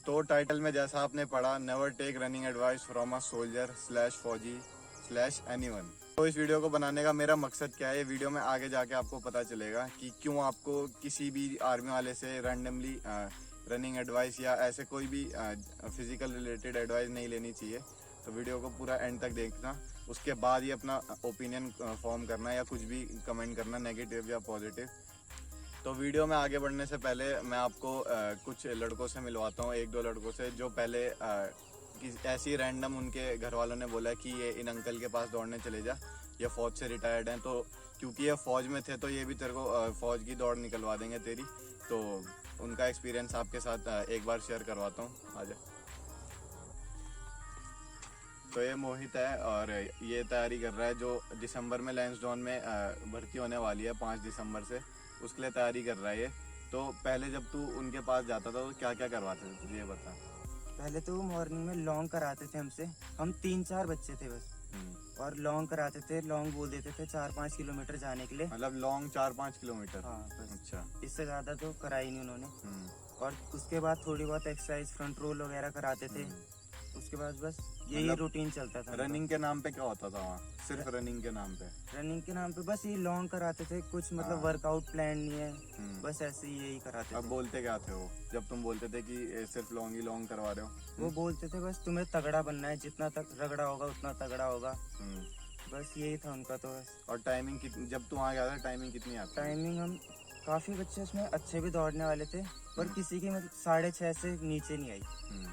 तो टाइटल में जैसा आपने पढ़ा, never take running advice from a soldier slash फौजी स्लैश एनीवन। तो इस वीडियो को बनाने का मेरा मकसद क्या है, ये वीडियो में आगे जाके आपको पता चलेगा कि क्यों आपको किसी भी आर्मी वाले से रैंडमली रनिंग एडवाइस या ऐसे कोई भी फिजिकल रिलेटेड एडवाइस नहीं लेनी चाहिए। तो वीडियो को पूरा एंड तक देखना, उसके बाद ही अपना ओपिनियन फॉर्म करना या कुछ भी कमेंट करना, नेगेटिव या पॉजिटिव। तो वीडियो में आगे बढ़ने से पहले मैं आपको कुछ लड़कों से मिलवाता हूँ, एक दो लड़कों से जो पहले ऐसी रैंडम उनके घर वालों ने बोला कि ये इन अंकल के पास दौड़ने चले जा, ये फ़ौज से रिटायर्ड हैं, तो क्योंकि ये फ़ौज में थे तो ये भी तेरे को फ़ौज की दौड़ निकलवा देंगे तेरी। तो उनका एक्सपीरियंस आपके साथ एक बार शेयर करवाता हूँ। आजा। तो ये मोहित है और ये तैयारी कर रहा है जो दिसंबर में लैंसडाउन में भर्ती होने वाली है 5 दिसंबर से, उसके लिए तैयारी कर रहा है ये। तो पहले जब तू उनके पास जाता था तो क्या क्या करवाते थे तुझे ये बता। पहले तो वो मॉर्निंग में लॉन्ग कराते थे हमसे, हम 3-4 बच्चे थे बस। और लॉन्ग कराते थे, लॉन्ग बोल देते थे 4-5 किलोमीटर जाने के लिए। मतलब लॉन्ग 4-5 किलोमीटर। हाँ बस। अच्छा। इससे ज्यादा तो कराई नहीं उन्होंने। और उसके बाद थोड़ी बहुत एक्सरसाइज, फ्रंट रोल वगैरह कराते थे। उसके बाद बस यही मतलब रूटीन चलता था। रनिंग के नाम पे क्या होता था वहाँ, सिर्फ रनिंग के नाम पे? रनिंग के नाम पे बस ये लॉन्ग कराते थे, कुछ मतलब वर्कआउट प्लान नहीं है, बस ऐसे ही यही कराते अब थे। बोलते क्या थे वो जब तुम बोलते थे कि सिर्फ लॉन्ग ही लॉन्ग करवा रहे हो? वो बोलते थे बस तुम्हें तगड़ा बनना है, जितना तक रगड़ा होगा उतना तगड़ा होगा। बस यही था उनका तो बस। और टाइमिंग कितनी, जब तू वहाँ गया था टाइमिंग कितनी आती? टाइमिंग हम काफी बच्चे उसमें अच्छे भी दौड़ने वाले थे, पर किसी की मतलब 6:30 से नीचे नहीं आई।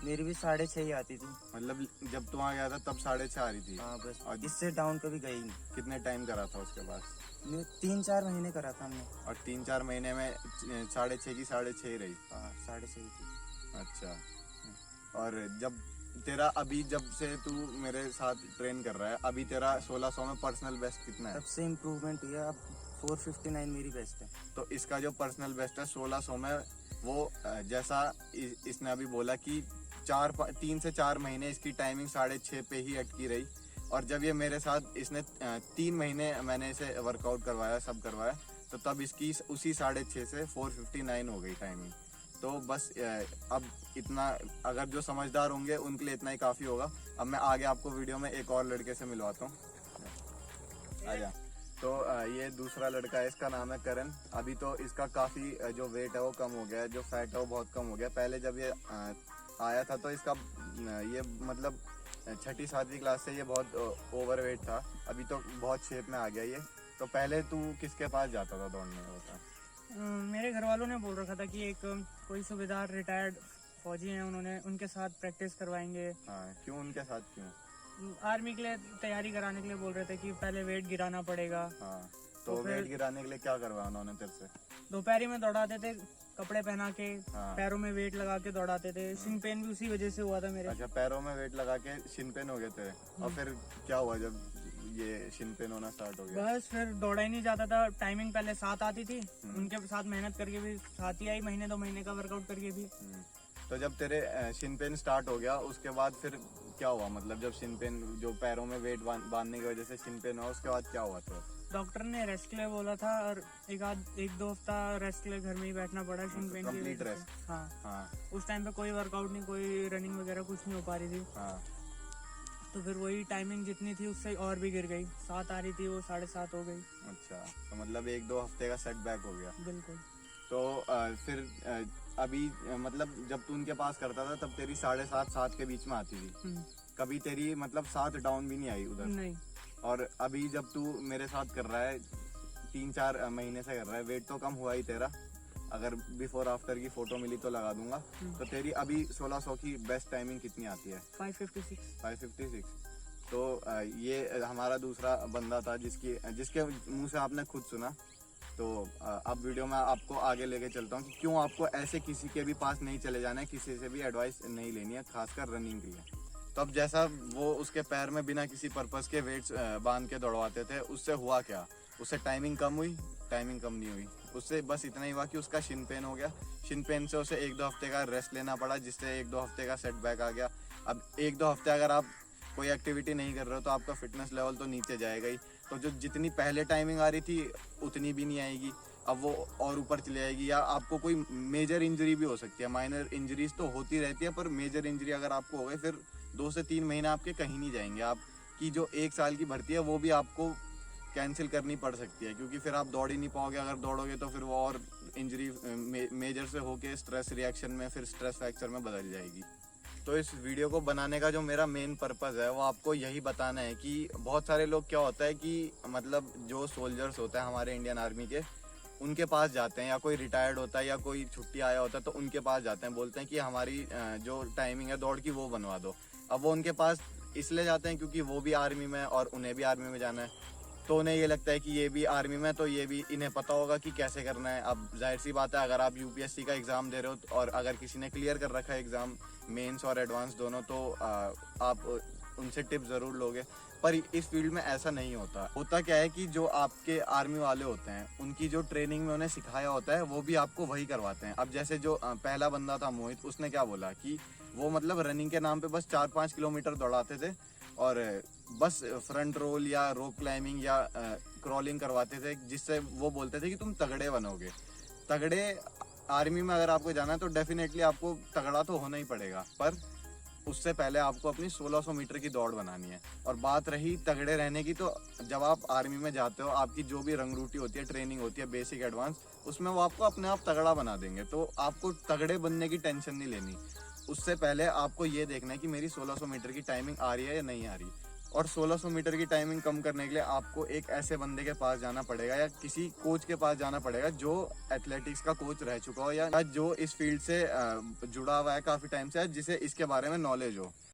मेरी भी 6:30 ही आती थी। मतलब जब तू वहाँ गया था तब 6:30 आ रही थी? हाँ बस। और इससे डाउन कभी गई नहीं। कितने टाइम करा था उसके बाद? 3-4 महीने करा था हमने। और 3-4 महीने में 6:30 की 6:30 ही रही? हाँ 6:30 थी। अच्छा। और जब तेरा अभी जब से तू मेरे साथ ट्रेन कर रहा है, अभी तेरा 1600 में पर्सनल बेस्ट कितना है? तब से इम्प्रूवमेंट हुआ, अब 459 मेरी बेस्ट है। तो इसका जो पर्सनल बेस्ट है 1600 में, वो जैसा इसने अभी बोला कि 3 से 4 महीने इसकी टाइमिंग 6:30 पे ही अटकी रही। और जब ये मेरे साथ इसने 3 महीने मैंने इसे वर्कआउट करवाया, सब करवाया, तो तब इसकी उसी 6:30 से 459 हो गई टाइमिंग। तो बस अब इतना, अगर जो समझदार होंगे उनके लिए इतना ही काफ़ी होगा। अब मैं आगे आपको वीडियो में एक और लड़के से मिलवाता हूँ। आजा। तो ये दूसरा लड़का है, इसका नाम है करण। अभी तो इसका काफ़ी जो वेट है वो कम हो गया है, जो फैट है वो बहुत कम हो गया। पहले जब ये आया था तो इसका ये मतलब 6ठी-7वीं क्लास से ये बहुत ओवर वेट था, अभी तो बहुत शेप में आ गया ये। तो पहले तू किसके पास जाता था दौड़ने होता? मेरे घर वालों ने बोल रखा था कि एक कोई सूबेदार रिटायर्ड फौजी हैं, उन्होंने उनके साथ प्रैक्टिस करवाएंगे। हाँ, क्यों उनके साथ क्यों? आर्मी के लिए तैयारी कराने के लिए बोल रहे थे कि पहले वेट गिराना पड़ेगा। हाँ, तो वेट गिराने के लिए क्या करवाया उन्होंने तेरे से? दोपहरी में दौड़ाते थे, कपड़े पहना के। हाँ। पैरों में वेट लगा के दौड़ाते थे। शिन पेन भी उसी वजह से हुआ था मेरे। अच्छा, पैरों में वेट लगा के शिन पेन हो गए थे। और फिर क्या हुआ जब ये शिन पेन होना स्टार्ट हो गया? बस फिर दौड़ा ही नहीं जाता था। टाइमिंग पहले 7 आती थी, उनके साथ मेहनत करके भी 7 ही आई, महीने 2 महीने का वर्कआउट करके भी। तो जब तेरे शिन पेन स्टार्ट हो गया उसके बाद फिर क्या हुआ? मतलब जब शिन पेन, जो पैरों में वेट बांधने की वजह से शिन पेन हुआ, उसके बाद क्या हुआ? तो डॉक्टर ने रेस्ट के लिए बोला था और 1-2 हफ्ता रेस्ट के लिए घर में ही बैठना पड़ा शिन पेन की कंप्लीट वजह रेस्ट? से। हाँ। हाँ। उस टाइम पे कोई वर्कआउट नहीं, कोई रनिंग वगैरह कुछ नहीं हो पा रही थी। हाँ। तो फिर वही टाइमिंग जितनी थी उससे और भी गिर गई। 7 आ रही थी, वो 7:30 हो गई। अच्छा, तो मतलब 1-2 हफ्ते का सेटबैक हो गया। बिल्कुल। तो फिर अभी मतलब जब तू उनके पास करता था तब तेरी 7:30 के बीच में आती थी, कभी तेरी मतलब 7 डाउन भी नहीं आई उधर? नहीं। और अभी जब तू मेरे साथ कर रहा है, 3-4 महीने से कर रहा है, वेट तो कम हुआ ही तेरा। अगर बिफोर आफ्टर की फोटो मिली तो लगा दूंगा। तो तेरी अभी 1600 की बेस्ट टाइमिंग कितनी आती है? 556। तो ये हमारा दूसरा बंदा था जिसके मुंह से आपने खुद सुना। तो अब वीडियो में आपको आगे लेके चलता हूँ कि क्यों आपको ऐसे किसी के भी पास नहीं चले जाना है, किसी से भी एडवाइस नहीं लेनी है, खासकर रनिंग के लिए। तो अब जैसा वो उसके पैर में बिना किसी पर्पस के वेट्स बांध के दौड़वाते थे, उससे हुआ क्या? उससे टाइमिंग कम हुई? टाइमिंग कम नहीं हुई, उससे बस इतना ही हुआ कि उसका शिन पेन हो गया। शिन पेन से उसे 1-2 हफ्ते का रेस्ट लेना पड़ा, जिससे 1-2 हफ्ते का सेटबैक आ गया। अब 1-2 हफ्ते अगर आप कोई एक्टिविटी नहीं कर रहे हो तो आपका फिटनेस लेवल तो नीचे जाएगा ही। तो जो जितनी पहले टाइमिंग आ रही थी उतनी भी नहीं आएगी। अब वो और ऊपर चली जाएगी, या आपको कोई मेजर इंजरी भी हो सकती है। माइनर इंजरीज तो होती रहती है, पर मेजर इंजरी अगर आपको हो गई, फिर 2 से 3 महीने आपके कहीं नहीं जाएंगे। आपकी जो 1 साल की भर्ती है वो भी आपको कैंसिल करनी पड़ सकती है, क्योंकि फिर आप दौड़ ही नहीं पाओगे। अगर दौड़ोगे तो फिर वो और इंजरी मेजर से होके स्ट्रेस रिएक्शन में, फिर स्ट्रेस फ्रैक्चर में बदल जाएगी। तो इस वीडियो को बनाने का जो मेरा मेन पर्पस है वो आपको यही बताना है कि बहुत सारे लोग, क्या होता है कि मतलब जो सोल्जर्स होता है हमारे इंडियन आर्मी के, उनके पास जाते हैं, या कोई रिटायर्ड होता है या कोई छुट्टी आया होता है तो उनके पास जाते हैं, बोलते हैं कि हमारी जो टाइमिंग है दौड़ की वो बनवा दो। अब वो उनके पास इसलिए जाते हैं क्योंकि वो भी आर्मी में और उन्हें भी आर्मी में जाना है, तो उन्हें ये लगता है कि ये भी आर्मी में, तो ये भी इन्हें पता होगा कि कैसे करना है। अब जाहिर सी बात है, अगर आप यूपीएससी का एग्ज़ाम दे रहे हो और अगर किसी ने क्लियर कर रखा है एग्ज़ाम, मेंस और एडवांस दोनों, तो आप उनसे टिप ज़रूर लोगे। पर इस फील्ड में ऐसा नहीं होता क्या है कि जो आपके आर्मी वाले होते हैं, उनकी जो ट्रेनिंग में उन्हें सिखाया होता है वो भी आपको वही करवाते हैं। अब जैसे जो पहला बंदा था मोहित, उसने क्या बोला कि वो मतलब रनिंग के नाम पे बस 4-5 किलोमीटर दौड़ाते थे और बस फ्रंट रोल या रोप क्लाइंबिंग या क्रॉलिंग करवाते थे, जिससे वो बोलते थे कि तुम तगड़े बनोगे। तगड़े आर्मी में अगर आपको जाना है तो डेफिनेटली आपको तगड़ा तो होना ही पड़ेगा, पर उससे पहले आपको अपनी 1600 मीटर की दौड़ बनानी है। और बात रही तगड़े रहने की, तो जब आप आर्मी में जाते हो, आपकी जो भी रंगरूटी होती है, ट्रेनिंग होती है, बेसिक एडवांस, उसमें वो आपको अपने आप तगड़ा बना देंगे। तो आपको तगड़े बनने की टेंशन नहीं लेनी। उससे पहले आपको ये देखना है कि मेरी 1600 मीटर की टाइमिंग आ रही है या नहीं आ रही। और 1600 मीटर की टाइमिंग कम करने के लिए आपको एक ऐसे बंदे के पास जाना पड़ेगा या किसी कोच के पास जाना पड़ेगा जो एथलेटिक्स का कोच रह चुका हो या जो इस फील्ड से जुड़ा हुआ है काफ़ी टाइम से, जिसे इसके बारे में नॉलेज हो।